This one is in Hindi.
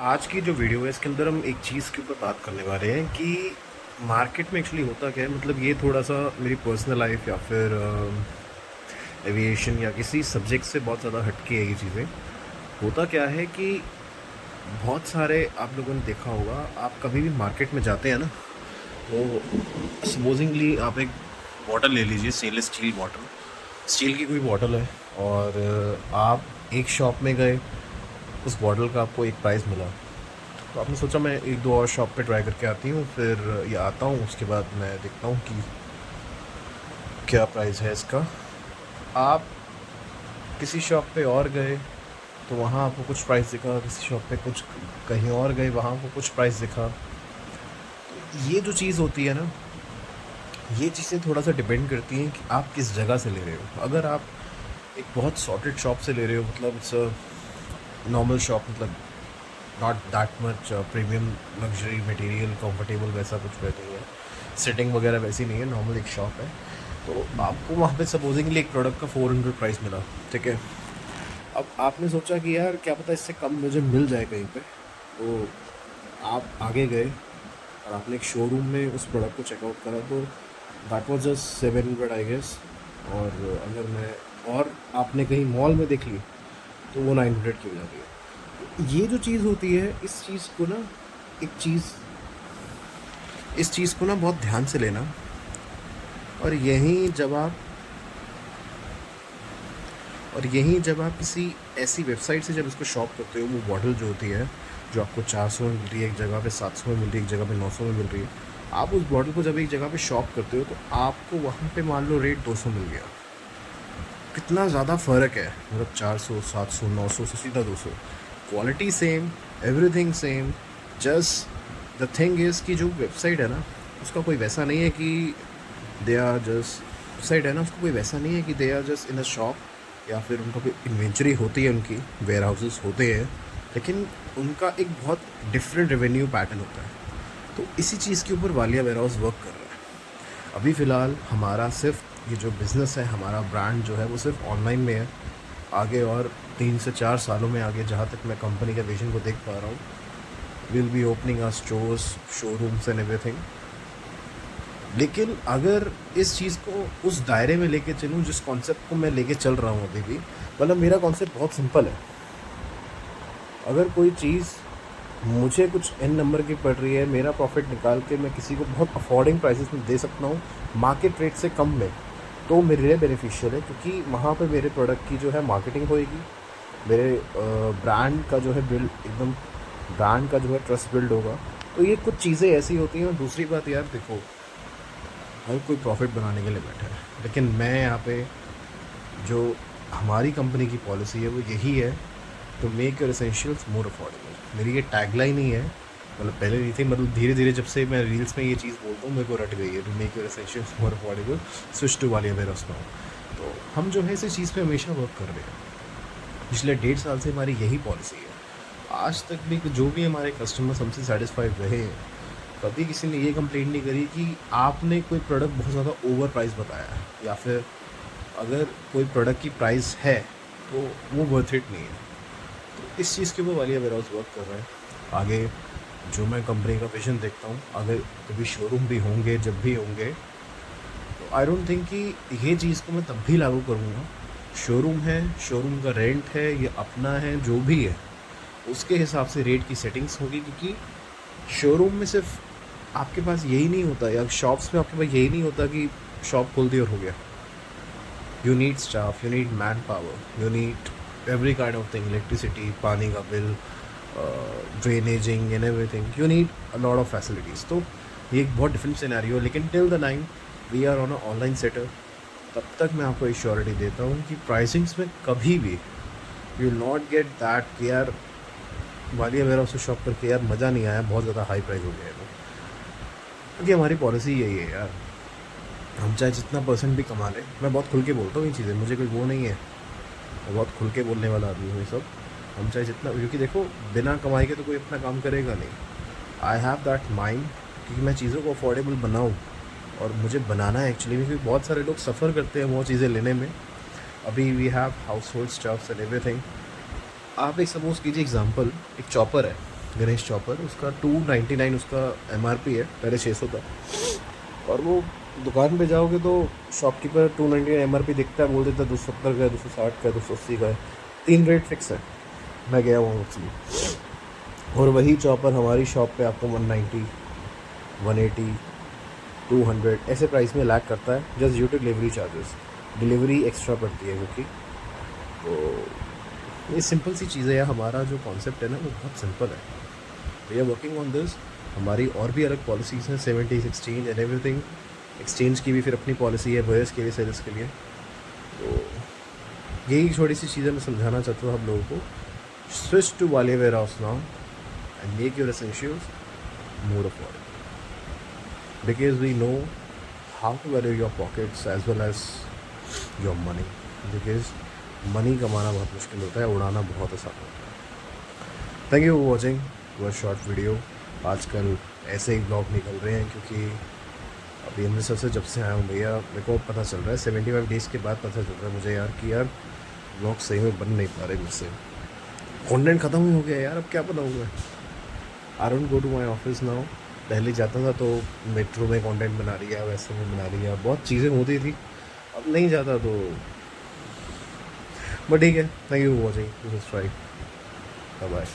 आज की जो वीडियो है इसके अंदर हम एक चीज़ के ऊपर बात करने वाले हैं कि मार्केट में एक्चुअली होता क्या है। मतलब ये थोड़ा सा मेरी पर्सनल लाइफ या फिर एविएशन या किसी सब्जेक्ट से बहुत ज़्यादा हटके है ये चीज़ें। होता क्या है कि बहुत सारे आप लोगों ने देखा होगा, आप कभी भी मार्केट में जाते हैं ना, तो सपोजिंगली आप एक बॉटल ले लीजिए, स्टेनलेस स्टील बॉटल, स्टील की कोई बॉटल है, और आप एक शॉप में गए, उस बॉटल का आपको एक प्राइस मिला। तो आपने सोचा मैं एक दो और शॉप पे ट्राई करके आती हूँ, फिर ये आता हूँ, उसके बाद मैं देखता हूँ कि क्या प्राइस है इसका। आप किसी शॉप पे और गए तो वहाँ आपको कुछ प्राइस दिखा, किसी शॉप पे कुछ, कहीं और गए वहाँ आपको कुछ प्राइस दिखा। ये जो चीज़ होती है ना, ये चीज़ें थोड़ा सा डिपेंड करती हैं कि आप किस जगह से ले रहे हो। अगर आप एक बहुत सॉर्टेड शॉप से ले रहे हो, मतलब इट्स अ नॉर्मल शॉप, मतलब not that much premium luxury material comfortable, वैसा कुछ नहीं है, सेटिंग वगैरह वैसी नहीं है, नॉर्मल एक शॉप है, तो आपको वहाँ पे सपोजिंगली एक प्रोडक्ट का 400 प्राइस मिला, ठीक है। अब आपने सोचा कि यार क्या पता इससे कम मुझे मिल जाए कहीं पे, तो आप आगे गए और आपने एक शोरूम में उस प्रोडक्ट को चेकआउट करा, तो that was just 700 I guess. और अगर मैं, और आपने कहीं मॉल में देख ली तो वो 900 की हो जाती है। ये जो चीज़ होती है, एक चीज़ इस चीज़ को ना बहुत ध्यान से लेना। और यहीं जब आप किसी ऐसी वेबसाइट से जब इसको शॉप करते हो, वो बॉटल जो होती है, जो आपको 400 में मिल रही है, एक जगह पे 700 में मिल रही है, एक जगह पे 900 में मिल रही है, आप उस बॉटल को जब एक जगह पे शॉप करते हो तो आपको वहाँ पे मान लो रेट 200 मिल गया। कितना ज़्यादा फ़र्क है, मतलब 400, 700, 900 से सीधा 200। Quality same, everything same, just the thing is कि जो वेबसाइट है ना, उसका कोई वैसा नहीं है कि दे आर जस्ट, वेबसाइट है ना, उसको कोई वैसा नहीं है कि they are just in a shop, या फिर उनका कोई इन्वेंट्री होती है, उनकी वेयर हाउसेस होते हैं, लेकिन उनका एक बहुत डिफरेंट रेवेन्यू पैटर्न होता है। तो इसी चीज़ के ऊपर वालिया वेयर हाउस वर्क कर रहा है। अभी फ़िलहाल हमारा सिर्फ ये जो बिज़नेस है, हमारा ब्रांड जो है, वो सिर्फ ऑनलाइन में है। आगे और 3 से 4 सालों में आगे, जहाँ तक मैं कंपनी के विजन को देख पा रहा हूँ, will be opening our stores, showrooms and everything. लेकिन अगर इस चीज़ को उस दायरे में लेके चलूँ जिस कॉन्सेप्ट को मैं लेके चल रहा हूँ अभी भी, मतलब मेरा कॉन्सेप्ट बहुत सिंपल है। अगर कोई चीज़ मुझे कुछ एन नंबर की पड़ रही है, मेरा प्रॉफिट निकाल के मैं किसी को बहुत अफोर्डिंग प्राइसेस में दे सकता हूँ, मार्केट रेट से कम में, तो मेरे लिए बेनिफिशियल है, क्योंकि वहाँ पे मेरे प्रोडक्ट की जो है मार्केटिंग होएगी, मेरे ब्रांड का जो है बिल्ड, एकदम ब्रांड का जो है ट्रस्ट बिल्ड होगा। तो ये कुछ चीज़ें ऐसी होती हैं। और दूसरी बात यार देखो, हर कोई प्रॉफिट बनाने के लिए बैठा है, लेकिन मैं यहाँ पे, जो हमारी कंपनी की पॉलिसी है वो यही है, to make your essentials more affordable. मेरी ये टैगलाइन ही है, मतलब पहले नहीं थी, मतलब धीरे धीरे जब से मैं रील्स में ये चीज़ बोलता हूँ, मेरे को रट गई है, to make your essentials more affordable, switch to Walia warehouse now. तो हम जो है इसी चीज़ पे हमेशा वर्क कर रहे हैं, पिछले 1.5 साल से हमारी यही पॉलिसी है। आज तक भी जो भी हमारे कस्टमर्स हमसे सेटिस्फाइड रहे हैं, कभी किसी ने ये कंप्लेंट नहीं करी कि आपने कोई प्रोडक्ट बहुत ज़्यादा ओवर प्राइस बताया है, या फिर अगर कोई प्रोडक्ट की प्राइस है तो वो वर्थ इट नहीं है। तो इस चीज़ के ऊपर वालिया वेयर हाउस वर्क कर रहा है। आगे जो मैं कंपनी का विजन देखता हूँ, अगर कभी शोरूम भी होंगे, जब भी होंगे, तो आई डोंट थिंक कि ये चीज़ को मैं तब भी लागू करूँगा। शोरूम है, शोरूम का रेंट है, ये अपना है, जो भी है उसके हिसाब से रेट की सेटिंग्स होगी, क्योंकि शोरूम में सिर्फ आपके पास यही नहीं होता, या शॉप्स में आपके पास यही नहीं होता कि शॉप खोल दी और हो गया। You need staff, you need man power, you need every kind of thing, electricity, पानी का bill, drainaging and everything, you need a lot of facilities. तो ये एक बहुत डिफरेंट सिनेरियो है, लेकिन till the time we are on a online setup, तब तक मैं आपको श्योरिटी देता हूँ कि प्राइसिंग्स में कभी भी you will not get that कि यार वालिया वेयर हाउस से शॉप करके यार मज़ा नहीं आया, बहुत ज़्यादा हाई प्राइस हो गया है। क्योंकि हमारी पॉलिसी यही है यार, हम चाहे जितना परसेंट भी कमा लें, मैं बहुत खुल के बोलता हूँ ये चीज़ें, मुझे कोई वो नहीं है, मैं बहुत खुल के बोलने वाला आदमी हूँ ये सब। हम चाहे जितना, क्योंकि देखो बिना कमाई के तो कोई अपना काम करेगा नहीं। आई हैव दैट माइंड, क्योंकि मैं चीज़ों को अफोर्डेबल बनाऊँ, और मुझे बनाना है एक्चुअली, क्योंकि बहुत सारे लोग सफ़र करते हैं वो चीज़ें लेने में। अभी we have household stuffs and everything. आप एक सपोज कीजिए एग्जांपल, एक चॉपर है, गणेश चॉपर, उसका 299 उसका MRP है, पहले 600 था। और वो दुकान पे जाओगे तो शॉपकीपर 299 MRP दिखता है, बोल देता है 270 का है, 260 का है, 280 का है, 3 रेट फिक्स है। मैं गया हुआ एक्चुअली, और वही चॉपर हमारी शॉप पे आपको 190, 180, 200 ऐसे प्राइस में लैक करता है, just due to delivery charges. Delivery extra पड़ती है क्योंकि, तो ये सिंपल सी चीज़ है यार। हमारा जो कॉन्सेप्ट है ना वो बहुत सिंपल है। We are working on this. हमारी और भी अलग पॉलिसीज़ हैं, 70 एक्सचेंज एंड एवरीथिंग। एक्सचेंज की भी फिर अपनी पॉलिसी है, बयर्स के लिए, सेलर्स के लिए। तो यही छोटी सी चीज़ें मैं समझाना चाहता हूँ आप लोगों को। Switch to Walia warehouse now and make your essentials more affordable, because we know how to value your pockets as well as your money. Because money कमाना बहुत मुश्किल होता है, उड़ाना बहुत आसान होता है। Thank you for watching were short video. आजकल ऐसे ही ब्लॉग निकल रहे हैं क्योंकि अभी अमृतसर से जब से आया हूँ भैया, मेरे को पता चल रहा है 75 डेज़ के बाद पता चल रहा है मुझे यार कि यार ब्लॉग सही में बन नहीं पा रहे मुझसे। कंटेंट ख़त्म ही हो गया यार, अब क्या बनाऊँ मैं। I don't go to my office now. पहले जाता था तो मेट्रो में कंटेंट बना लिया, वैसे में बना लिया, बहुत चीज़ें होती थी। अब नहीं जाता तो, बट ठीक है। Thank you for watching, this is try, bye bye.